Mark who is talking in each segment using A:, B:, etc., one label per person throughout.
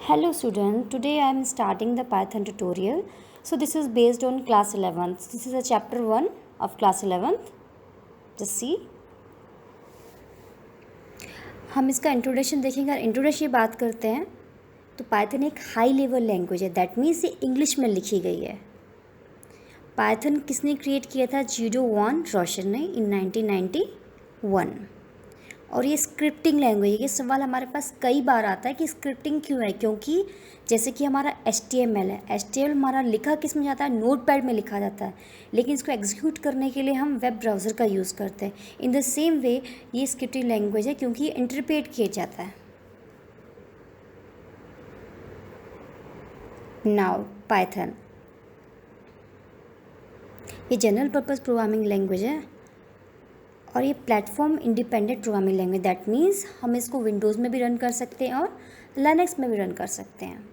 A: Hello student, today I am starting the Python tutorial. So this is based on class 11th. This is a chapter 1 of class 11th. Just see. हम इसका introduction देखेंगे। अगर introduction की बात करते हैं तो पाइथन एक हाई लेवल लैंग्वेज है, दैट मीन्स ये इंग्लिश में लिखी गई है। पाइथन किसने क्रिएट किया था? जीडो वॉन रॉशन ने इन 1991। और ये स्क्रिप्टिंग लैंग्वेज है। ये सवाल हमारे पास कई बार आता है कि स्क्रिप्टिंग क्यों है, क्योंकि जैसे कि हमारा HTML है, HTML हमारा लिखा किस में जाता है? नोटपैड में लिखा जाता है, लेकिन इसको एग्जीक्यूट करने के लिए हम वेब ब्राउज़र का यूज़ करते हैं। इन द सेम वे ये स्क्रिप्टिंग लैंग्वेज है, क्योंकि ये इंटरप्रेट किया जाता है। नाउ पाइथन ये जनरल पर्पज़ प्रोग्रामिंग लैंग्वेज है और ये platform independent programming language, that means हम इसको विंडोज़ में भी रन कर सकते हैं और लिनक्स में भी रन कर सकते हैं।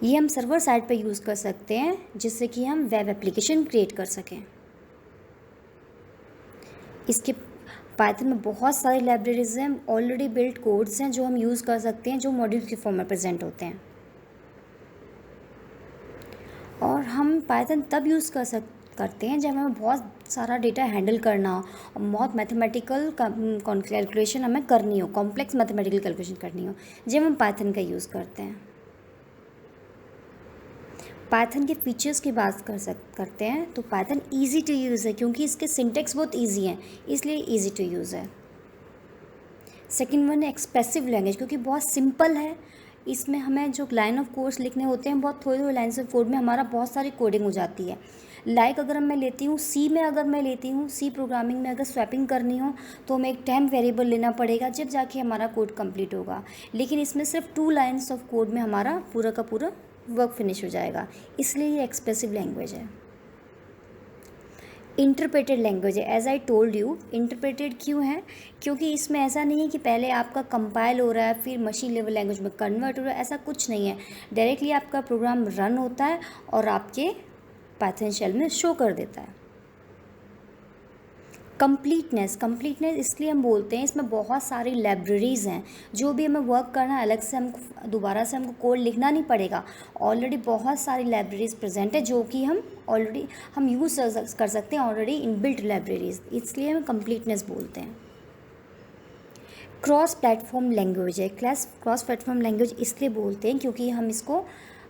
A: ये हम सर्वर साइड पर यूज़ कर सकते हैं जिससे कि हम वेब एप्लीकेशन क्रिएट कर सकें। इसके पाइथन में बहुत सारी लाइब्रेरीज हैं, ऑलरेडी बिल्ट कोड्स हैं जो हम यूज़ कर सकते हैं, जो मॉड्यूल के फॉर्म में प्रेजेंट होते हैं। और हम पाइथन तब यूज़ करते हैं जब हमें बहुत सारा डेटा हैंडल करना हो और बहुत मैथमेटिकल कैलकुलेशन हमें करनी हो, कॉम्प्लेक्स मैथमेटिकल कैलकुलेशन करनी हो, जब हम पाइथन का यूज़ करते हैं। पाइथन के फीचर्स की बात करते हैं तो पाइथन इजी टू यूज़ है, क्योंकि इसके सिंटेक्स बहुत इजी हैं, इसलिए इजी टू यूज़ है। सेकेंड वन है एक्सप्रेसिव लैंग्वेज, क्योंकि बहुत सिंपल है। इसमें हमें जो लाइन ऑफ कोड्स लिखने होते हैं, बहुत थोड़ी लाइन्स ऑफ कोड में हमारा बहुत सारी कोडिंग हो जाती है। अगर मैं लेती हूँ सी में, अगर मैं लेती हूँ सी प्रोग्रामिंग में, अगर स्वैपिंग करनी हो तो हमें एक टाइम वेरिएबल लेना पड़ेगा, जब जाके हमारा कोड कंप्लीट होगा। लेकिन इसमें सिर्फ 2 लाइन्स ऑफ कोड में हमारा पूरा का पूरा वर्क फिनिश हो जाएगा, इसलिए ये एक्सप्रेसिव लैंग्वेज है। इंटरप्रेटेड लैंग्वेज है। As I told you, interpreted क्यों है? क्योंकि इसमें ऐसा नहीं है कि पहले आपका कंपाइल हो रहा है फिर मशीन लेवल लैंग्वेज में कन्वर्ट हो रहा है, ऐसा कुछ नहीं है। डायरेक्टली आपका प्रोग्राम रन होता है और आपके पाइथन शेल में शो कर देता है। कंप्लीटनेस इसलिए हम बोलते हैं इसमें बहुत सारी लाइब्रेरीज़ हैं, जो भी हमें वर्क करना है अलग से हमको दोबारा से हमको कोड लिखना नहीं पड़ेगा। ऑलरेडी बहुत सारी लाइब्रेरीज़ प्रेजेंट है जो कि हम यूज़ कर सकते हैं, ऑलरेडी इनबिल्ट लाइब्रेरीज़, इसलिए हम कंप्लीटनेस बोलते हैं। क्रॉस प्लेटफॉर्म लैंग्वेज है। क्रॉस प्लेटफॉर्म लैंग्वेज इसलिए बोलते हैं क्योंकि हम इसको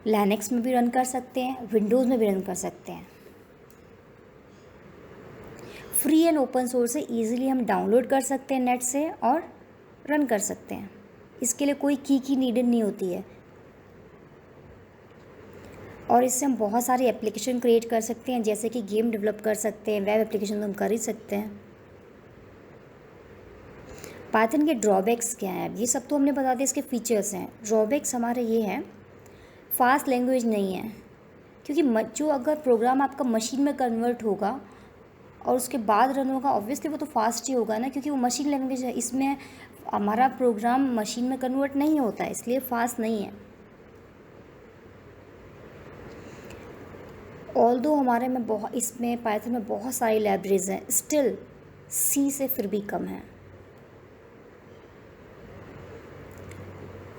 A: लिनक्स में भी रन कर सकते हैं, विंडोज़ में भी रन कर सकते हैं। फ्री एंड ओपन सोर्स है, ईजिली हम डाउनलोड कर सकते हैं नेट से और रन कर सकते हैं। इसके लिए कोई की नीडेड नहीं होती है और इससे हम बहुत सारी एप्लीकेशन क्रिएट कर सकते हैं, जैसे कि गेम डेवलप कर सकते हैं, वेब एप्लीकेशन तो हम कर ही सकते हैं। पाइथन के ड्रॉबैक्स क्या हैं? ये सब तो हमने बता दिया, इसके फीचर्स हैं। ड्रॉबैक्स हमारे ये हैं, फास्ट लैंग्वेज नहीं है, क्योंकि जो अगर प्रोग्राम आपका मशीन में कन्वर्ट होगा और उसके बाद रन होगा, ऑब्वियसली वो तो फास्ट ही होगा ना, क्योंकि वो मशीन लैंग्वेज है। इसमें हमारा प्रोग्राम मशीन में कन्वर्ट नहीं होता है, इसलिए फास्ट नहीं है। ऑल्दो हमारे में इसमें पाइथन में बहुत सारी लाइब्रेरीज हैं, स्टिल सी से फिर भी कम है।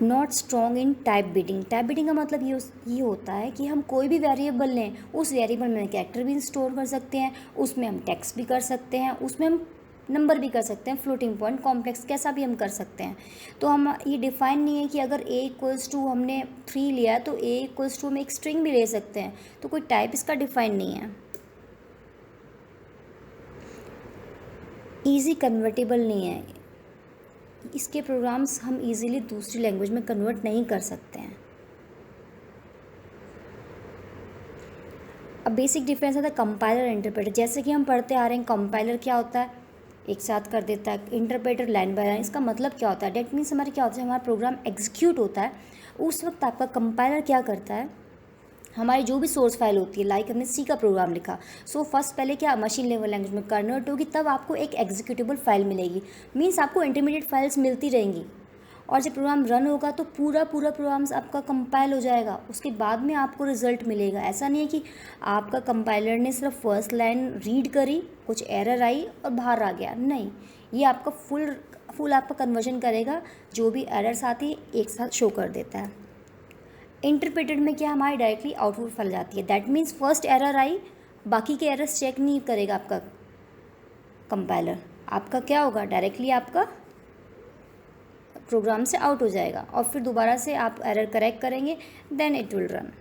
A: Not strong in type beating का मतलब ये होता है कि हम कोई भी वेरिएबल लें, उस वेरिएबल में कैरेक्टर भी स्टोर कर सकते हैं, उसमें हम टेक्स्ट भी कर सकते हैं, उसमें हम नंबर भी कर सकते हैं, फ्लोटिंग पॉइंट, कॉम्प्लेक्स, कैसा भी हम कर सकते हैं। तो हम ये डिफाइन नहीं है कि अगर a=2 हमने 3 लिया है तो a=2 हम एक स्ट्रिंग भी ले सकते हैं, तो कोई टाइप इसका डिफाइन नहीं है। ईजी कन्वर्टेबल नहीं है, इसके प्रोग्राम्स हम इजीली दूसरी लैंग्वेज में कन्वर्ट नहीं कर सकते हैं। अब बेसिक डिफरेंस आता है कंपाइलर और इंटरप्रेटर। जैसे कि हम पढ़ते आ रहे हैं, कंपाइलर क्या होता है? एक साथ कर देता है। Interpreter line by line. इसका मतलब क्या होता है? डेट मीन्स हमारे क्या होता है, हमारा प्रोग्राम एग्जीक्यूट होता है, उस वक्त आपका कंपाइलर क्या करता है, हमारी जो भी सोर्स फाइल होती है, लाइक हमने सी का प्रोग्राम लिखा, सो फर्स्ट पहले क्या मशीन लेवल लैंग्वेज में कन्वर्ट होगी, तब आपको एक एग्जीक्यूटेबल फाइल मिलेगी। मीन्स आपको इंटरमीडिएट फाइल्स मिलती रहेंगी, और जब प्रोग्राम रन होगा तो पूरा प्रोग्राम आपका कंपाइल हो जाएगा, उसके बाद में आपको रिजल्ट मिलेगा। ऐसा नहीं है कि आपका कंपाइलर ने सिर्फ फर्स्ट लाइन रीड करी, कुछ एरर आई और बाहर आ गया, नहीं, ये आपका फुल आपका कन्वर्जन करेगा, जो भी एरर्स आती है एक साथ शो कर देता है। इंटरप्रेटेड में क्या, हमारी डायरेक्टली आउटपुट फल जाती है। दैट मीन्स फर्स्ट एरर आई, बाकी के एरर्स चेक नहीं करेगा आपका कंपाइलर, आपका क्या होगा, डायरेक्टली आपका प्रोग्राम से आउट हो जाएगा और फिर दोबारा से आप एरर करेक्ट करेंगे, then it will run.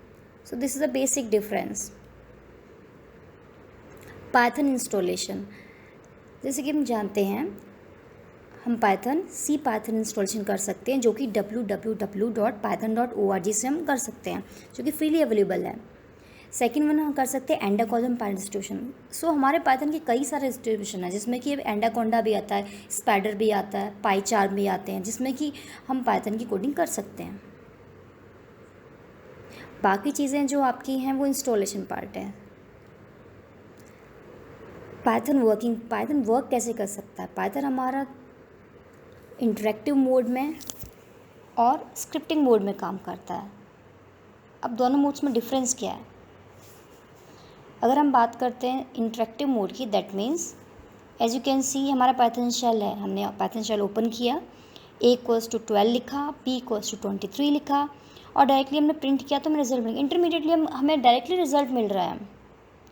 A: So this is a basic difference. Python installation, जैसे कि हम जानते हैं हम सी पाइथन इंस्टॉलेशन कर सकते हैं, जो कि www.python.org से हम कर सकते हैं, जो कि फ्रीली अवेलेबल है। सेकेंड वन हम कर सकते हैं एंडाकोडा पाइथन डिस्ट्रीब्यूशन। सो हमारे पाइथन के कई सारे डिस्ट्रीब्यूशन है, जिसमें कि एंडाकोडा भी आता है, स्पाइडर भी आता है, पाईचार्म भी आते हैं, जिसमें कि हम पाइथन की कोडिंग कर सकते हैं। बाकी चीज़ें जो आपकी हैं वो इंस्टॉलेशन पार्ट है। पाइथन वर्क कैसे कर सकता है। पाइथन हमारा इंटरेक्टिव मोड में और स्क्रिप्टिंग मोड में काम करता है। अब दोनों मोड्स में डिफरेंस क्या है। अगर हम बात करते हैं इंटरेक्टिव मोड की, that means as you can see हमारा पाइथन शेल है, हमने पाइथन शेल ओपन किया, A=12 लिखा, B=23 लिखा और डायरेक्टली हमने प्रिंट किया तो हमें रिजल्ट मिलेगा। इंटरमीडिएटली हमें डायरेक्टली रिजल्ट मिल रहा है।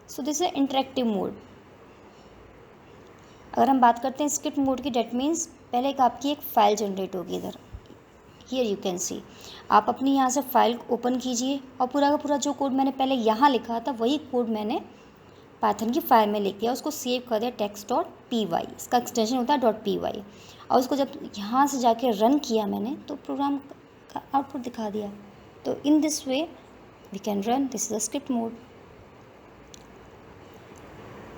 A: सो दिस है इंटरेक्टिव मोड। अगर हम बात करते हैं स्क्रिप्ट मोड की, डेट मीन्स पहले एक आपकी एक फ़ाइल जनरेट होगी इधर, हियर यू कैन सी। आप अपनी यहाँ से फाइल ओपन कीजिए और पूरा का पूरा जो कोड मैंने पहले यहाँ लिखा था वही कोड मैंने पाइथन की फाइल में लिख दिया, उसको सेव कर दिया text.py, इसका एक्सटेंशन होता है .py, और उसको जब यहाँ से जाके रन किया मैंने तो प्रोग्राम का आउटपुट दिखा दिया। तो in this way we can run, this is the script mode.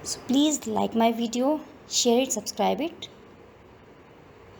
A: So please like my video, share it, subscribe it.